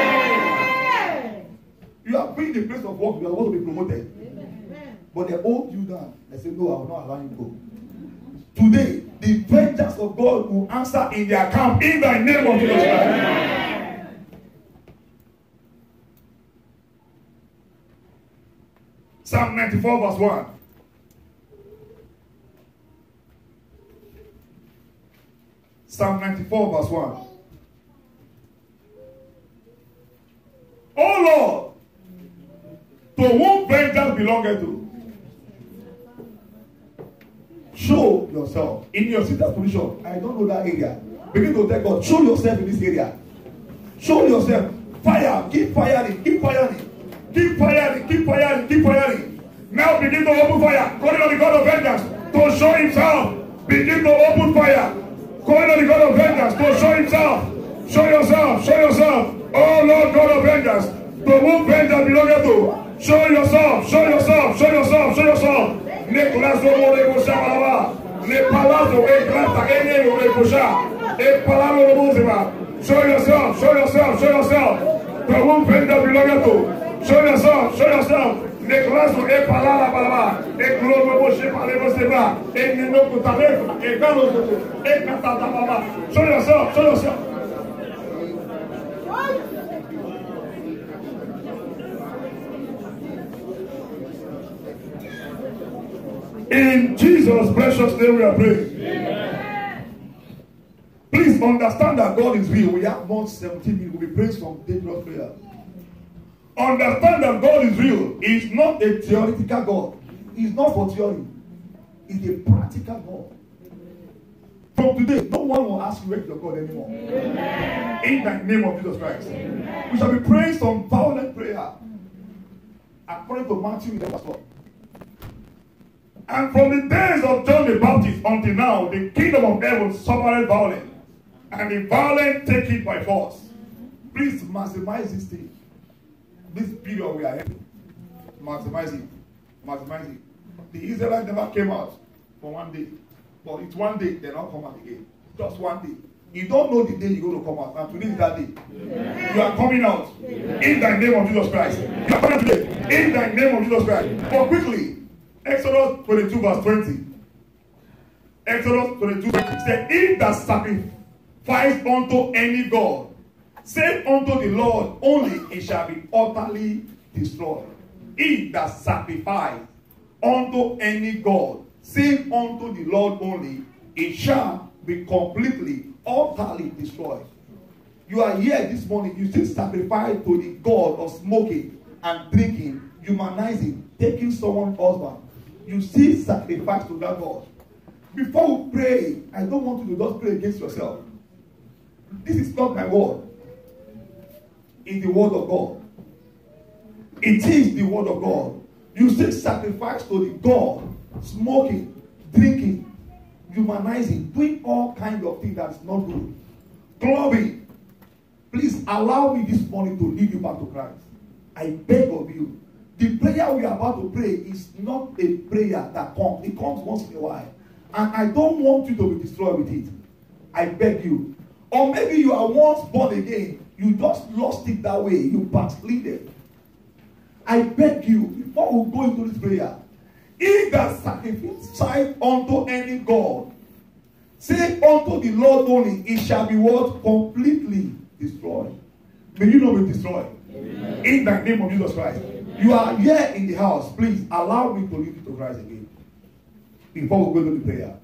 You have been in the place of work, you are going to be promoted. Amen. But they hold you down. They say, no, I will not allow you to go. Today, the vengeance of God will answer in their camp in the name of Jesus Christ. Amen. Psalm 94 verse 1. Psalm 94 verse 1. Oh Lord, to whom vengeance belongeth to? Show yourself in your sister's position. I don't know that area. Begin to tell God, show yourself in this area. Show yourself. Fire, keep firing, keep firing. Keep firing, keep firing, keep firing. Now begin to open fire. Calling on the God of vengeance to show himself. Begin to open fire. Calling on the God of vengeance to show himself. Show yourself, show yourself. Oh Lord God of vengeance, to whom vengeance belongeth to. Show yourself, show yourself, show yourself, show yourself. Nicolas show yourself, show yourself, show yourself. To whom vengeance belongeth to. Show yourself, show yourself. Neclaso e palala balaba. E globo moshe palebo seba. E nenoko tarefa. E galo e katata baba. Show yourself. Show yourself. In Jesus' precious name we are praying. Please understand that God is real. We have month 17 minutes. We'll be praying some dangerous prayer. Understand that God is real. He's not a theoretical God. He's not for theory. He's a practical God. From today, no one will ask you where your God anymore. Amen. In the name of Jesus Christ. Amen. We shall be praying some violent prayer. According to Matthew 11:12. And from the days of John the Baptist until now, the kingdom of heaven suffered violence, and the violent take it by force. Please maximize this thing. This period we are in. Maximize it. Maximize it. The Israelites never came out for one day. But it's one day, they don't come out again. Just one day. You don't know the day you're going to come out. And today is that day. Amen. You are coming out. Amen. In the name of Jesus Christ. Amen. You are coming out today. In the name of Jesus Christ. But quickly, Exodus 22 verse 20. Exodus 22 verse 20 said, if that sacrifice unto any God, save unto the Lord only, it shall be utterly destroyed. If that sacrifice unto any God, save unto the Lord only, it shall be completely, utterly destroyed. You are here this morning, you still sacrifice to the God of smoking and drinking, humanizing, taking someone's husband. You still sacrifice to that God. Before we pray, I don't want you to just pray against yourself. This is not my word. It's the word of God. It is the word of God. You still sacrifice to the God, smoking, drinking, humanizing, doing all kinds of things that's not good. Clubbing. Please allow me this morning to lead you back to Christ. I beg of you. The prayer we are about to pray is not a prayer that comes. It comes once in a while. And I don't want you to be destroyed with it. I beg you. Or maybe you are once born again. You just lost it that way. You backslided. I beg you, before we go into this prayer, if that sacrifice unto any God, say unto the Lord only, it shall be what? Completely destroyed. May you not be destroyed. Amen. In the name of Jesus Christ. Amen. You are here in the house. Please allow me to lead you to Christ again. Before we go to the prayer,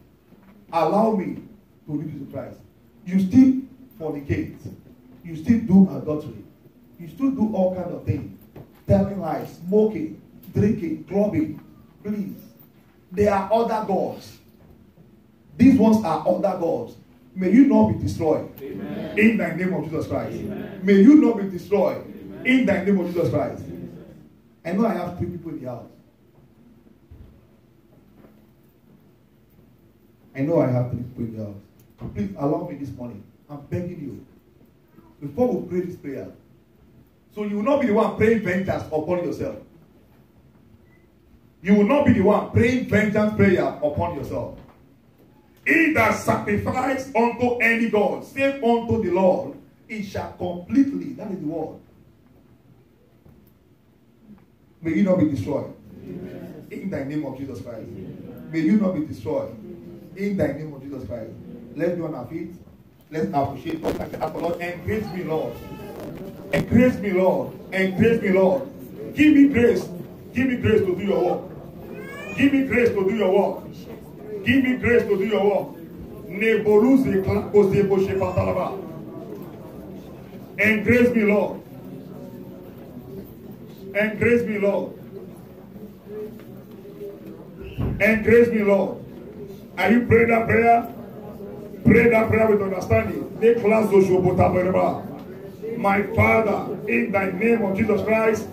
allow me to lead you to Christ. You still fornicate. You still do adultery. You still do all kinds of things. Telling lies, smoking, drinking, clubbing. Please. There are other gods. These ones are other gods. May you not be destroyed. Amen. In the name of Jesus Christ. Amen. May you not be destroyed. Amen. In the name of Jesus Christ. Amen. I know I have 3 people in the house. I know I have 3 people in the house. Please allow me this morning. I'm begging you. Before we pray this prayer, so you will not be the one praying vengeance upon yourself. You will not be the one praying vengeance prayer upon yourself. He that sacrifice unto any God, save unto the Lord, it shall completely, that is the word. May you not be destroyed. Amen. In the name of Jesus Christ. Amen. May you not be destroyed. In the name of Jesus Christ. Let's be on our feet. Let's appreciate God. Ask the Lord, encourage me, Lord. Encourage me, Lord. Encourage me, Lord. Give me grace. Give me grace to do your work. Give me grace to do your work. Give me grace to do your work. Encourage me, Lord. Encourage me, Lord. Encourage me, Lord. Are you praying that prayer? Pray that prayer with understanding. My Father, in the name of Jesus Christ,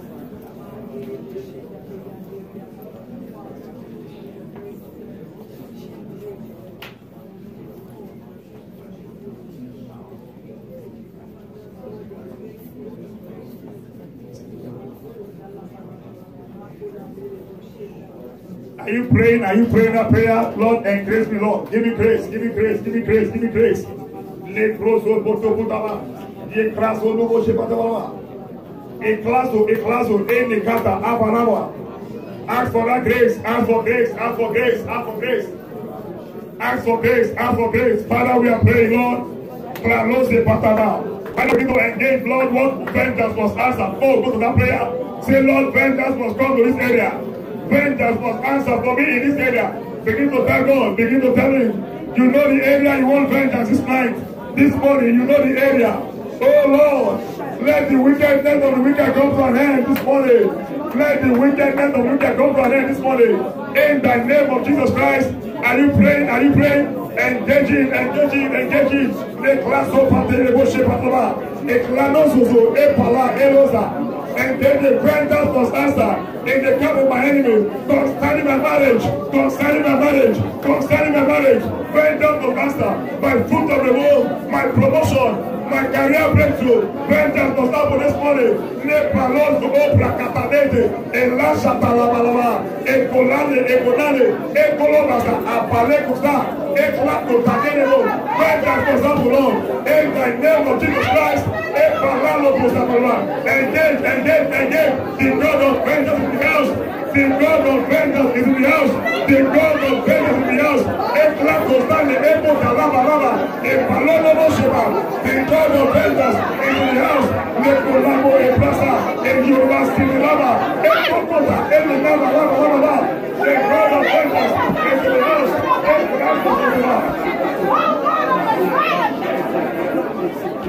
are you praying? Are you praying that prayer? Lord, encourage me, Lord. Give me grace, give me grace, give me grace, give me grace. Eclaso, eclaso, enekata, abaraba. Ask for that grace. Ask for grace. Ask for grace. Ask for grace. Ask for grace. Ask for grace. Father, we are praying, Lord. Father, we need to engage, Lord. What vengeance must answer? Oh, go to that prayer. Say, Lord, vengeance must come to this area. Vengeance must answer for me in this area. Begin to tell God. Begin to tell Him. You know the area you want vengeance this night. This morning, you know the area. Oh, Lord, let the wickedness of the wicked come to an end this morning. Let the wickedness of the wicked come to an end this morning. In the name of Jesus Christ. Are you praying? Are you praying? Engaging. Le classo patele boshe patova. E clanoso e pala elosa. And then the vengeance must answer in the camp of my enemy. Concerning my marriage. Concerning my marriage. Concerning my marriage. Vengeance must answer. My fruit of the womb. My promotion. My career breakthrough. Vengeance must happen this morning. Ne palos o placatanete. E lascia talabalaba. E colane. E colobasa. Apale costa. E claco tagenero. Vengeance must happen, Lord. In the name of Jesus Christ. E palalo costa. Engage. The God of vengeance in the house. The God of vengeance is in the house. The God of vengeance is in the house. The God of vengeance is in the house. The Colabo e Plaza, and you must see the lava. The God of vengeance is in the house.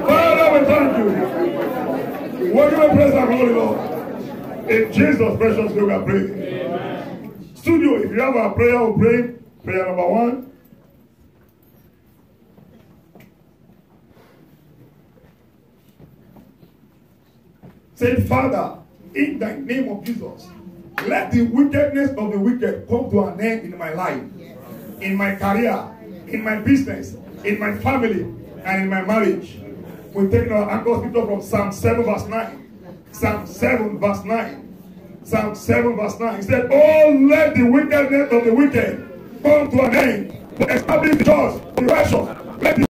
Father, we thank you. What do we praise our Holy Lord? In Jesus' precious name we are praying. Amen. Studio, if you have a prayer, we'll pray. Prayer number 1. Say, Father, in the name of Jesus, let the wickedness of the wicked come to an end in my life, in my career, in my business, in my family, and in my marriage. We take our anchor scripture from Psalm 7 verse 9. Psalm 7 verse 9. Psalm 7 verse 9. He said, oh, let the wickedness of the wicked come to an end. To establish the just, the righteous. Let the